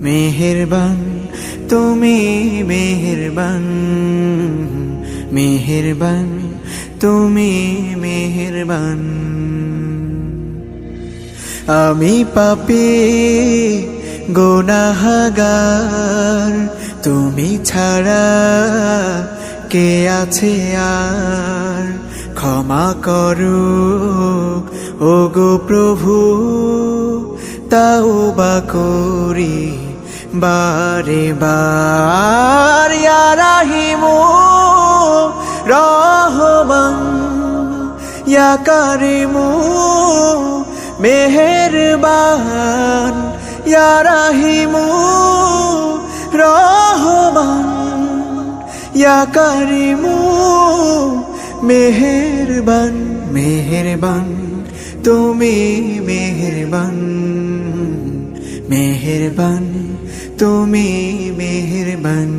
মেহেরবান তুমি মেহেরবান, মেহেরবান তুমি মেহেরবান। আমি পাপী গুনাহগার, তুমি ছাড়া কে আছে আর? ক্ষমা করো ওগো প্রভু, তাওবা করি বারে বার। ইয়া রাহিমু রহমান, ইয়া কারিমু মেহেরবান, ইয়া রাহিমু রহমান, ইয়া কারিমু মেহেরবান। মেহেরবান তুমি মেহেরবান, মেহেরবান তুমি মেহেরবান।